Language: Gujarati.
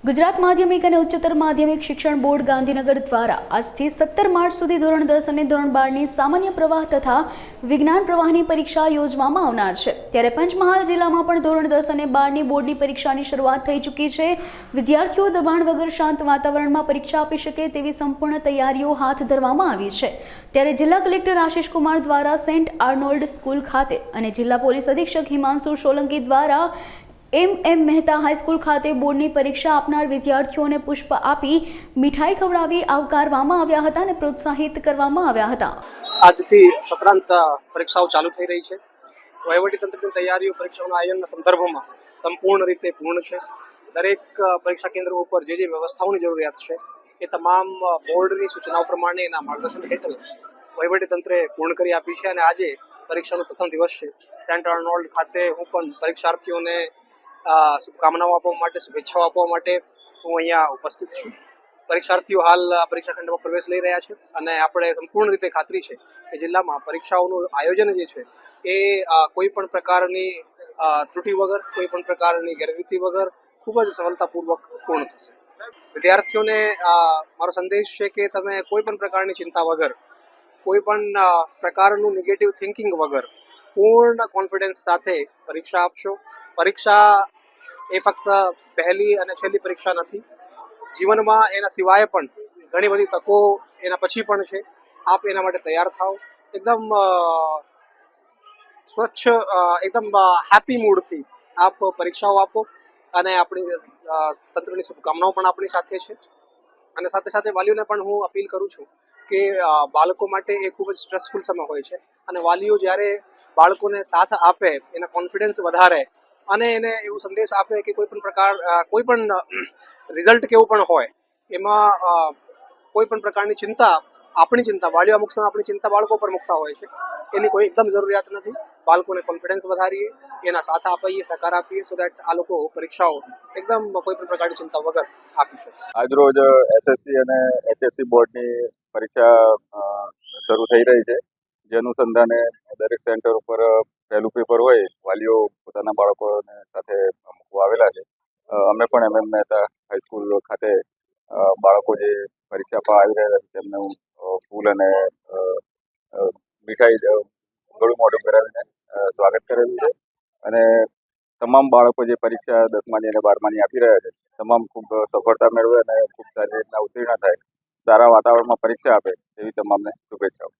ગુજરાત માધ્યમિક અને ઉચ્ચતર માધ્યમિક શિક્ષણ બોર્ડ ગાંધીનગર દ્વારા આજથી 17 માર્ચ સુધી ધોરણ 10 અને ધોરણ 12ની સામાન્ય પ્રવાહ તથા વિજ્ઞાન પ્રવાહની પરીક્ષા યોજવામાં આવનાર છે। ત્યારે પંચમહાલ જિલ્લામાં પણ ધોરણ 10 અને 12ની બોર્ડની પરીક્ષાની શરૂઆત થઈ ચૂકી છે। વિદ્યાર્થીઓ દબાણ વગર શાંત વાતાવરણમાં પરીક્ષા આપી શકે તેવી સંપૂર્ણ તૈયારીઓ હાથ ધરવામાં આવી છે। ત્યારે જિલ્લા કલેક્ટર આશિષ કુમાર દ્વારા સેન્ટ આર્નોલ્ડ સ્કૂલ ખાતે અને જિલ્લા પોલીસ અધિક્ષક હિમાંશુ સોલંકી દ્વારા એમ મહેતા હાઈસ્કૂલ ખાતે બોર્ડની પરીક્ષા આપનાર વિદ્યાર્થીઓને પુષ્પ આપી મીઠાઈ ખવડાવી આવકારવામાં આવ્યા હતા અને પ્રોત્સાહિત કરવામાં આવ્યા હતા। આજથી સત્રાંત પરીક્ષાઓ ચાલુ થઈ રહી છે। વહીવટીતંત્રની તૈયારીઓ પરીક્ષાઓના આયોજનના સંદર્ભમાં સંપૂર્ણ રીતે પૂર્ણ છે। દરેક પરીક્ષા કેન્દ્રો ઉપર જે વ્યવસ્થાઓની જરૂરિયાત છે એ તમામ બોર્ડની સૂચનાઓ પ્રમાણે એના માર્ગદર્શન હેઠળ વહીવટીતંત્રે પૂર્ણ કરી આપી છે। અને આજે પરીક્ષાનો પ્રથમ દિવસ છે। સેન્ટ આર્નોલ્ડ ખાતે હું પણ પરીક્ષાર્થીઓને શુભકામનાઓ આપવા માટે, શુભેચ્છાઓ આપવા માટે હું અહીંયા ઉપસ્થિત છું। પરીક્ષાર્થીઓ હાલ પરીક્ષા ખંડમાં પ્રવેશ લઈ રહ્યા છે અને આપણે સંપૂર્ણ રીતે ખાતરી છે કે જિલ્લામાં પરીક્ષાઓનું આયોજન જે છે એ કોઈ પણ પ્રકારની ત્રુટિ વગર, કોઈ પણ પ્રકારની ગેરરીતિ વગર ખૂબ જ સરળતાપૂર્વક પૂર્ણ થશે। વિદ્યાર્થીઓને મારો સંદેશ છે કે તમે કોઈ પણ પ્રકારની ચિંતા વગર, કોઈ પણ પ્રકારનું નેગેટિવ થિંકિંગ વગર પૂર્ણ કોન્ફિડન્સ સાથે પરીક્ષા આપશો। પરીક્ષા એ ફક્ત પહેલી અને છેલ્લી પરીક્ષા નથી। જીવનમાં એના સિવાય પણ ઘણી બધી તકો એના પછી પણ છે। આપ એના માટે તૈયાર થાઓ, એકદમ સ્વચ્છ, એકદમ હેપી મૂડથી આપ પરીક્ષાઓ આપો અને આપણી તંત્રની શુભકામનાઓ પણ આપણી સાથે છે। અને સાથે સાથે વાલીઓને પણ હું અપીલ કરું છું કે બાળકો માટે એ ખૂબ જ સ્ટ્રેસફુલ સમય હોય છે અને વાલીઓ જ્યારે બાળકોને સાથ આપે, એના કોન્ફિડન્સ વધારે અને એને એવું સંદેશ આપે કે કોઈ પણ રિઝલ્ટ કેવું પણ હોય એમાં કોઈ પણ પ્રકારની ચિંતા, આપણી ચિંતા, વાલીઓ અમુક સમય આપણી ચિંતા બાળકો પર મૂકતા હોય છે, એની કોઈ એકદમ જરૂરિયાત નથી। બાળકોને કોન્ફિડન્સ વધારીએ, એના સાથ આપીએ, સહકાર આપીએ, સો દેટ આ લોકો પરીક્ષાઓ એકદમ કોઈ પણ પ્રકારની ચિંતા વગર આપી શકે। આજરોજ એસએસસી અને એચએસસી બોર્ડની પરીક્ષા શરૂ થઈ રહી છે। જે અનુસંધાને દરેક સેન્ટર ઉપર પહેલું પેપર હોય, વાલીઓ પોતાના બાળકોને સાથે મૂકવા આવેલા છે। અમે પણ એમ મહેતા હાઈસ્કૂલ ખાતે બાળકો જે પરીક્ષા આપવા આવી રહ્યા છે તેમને ફૂલ અને મીઠાઈ ગળું મોઢું કરાવીને સ્વાગત કરેલું છે। અને તમામ બાળકો જે પરીક્ષા 10માની અને 12માની આપી રહ્યા છે તમામ ખૂબ સફળતા મેળવે અને ખૂબ સારી રીતના ઉત્તીર્ણ થાય, સારા વાતાવરણમાં પરીક્ષા આપે એવી તમામને શુભેચ્છાઓ।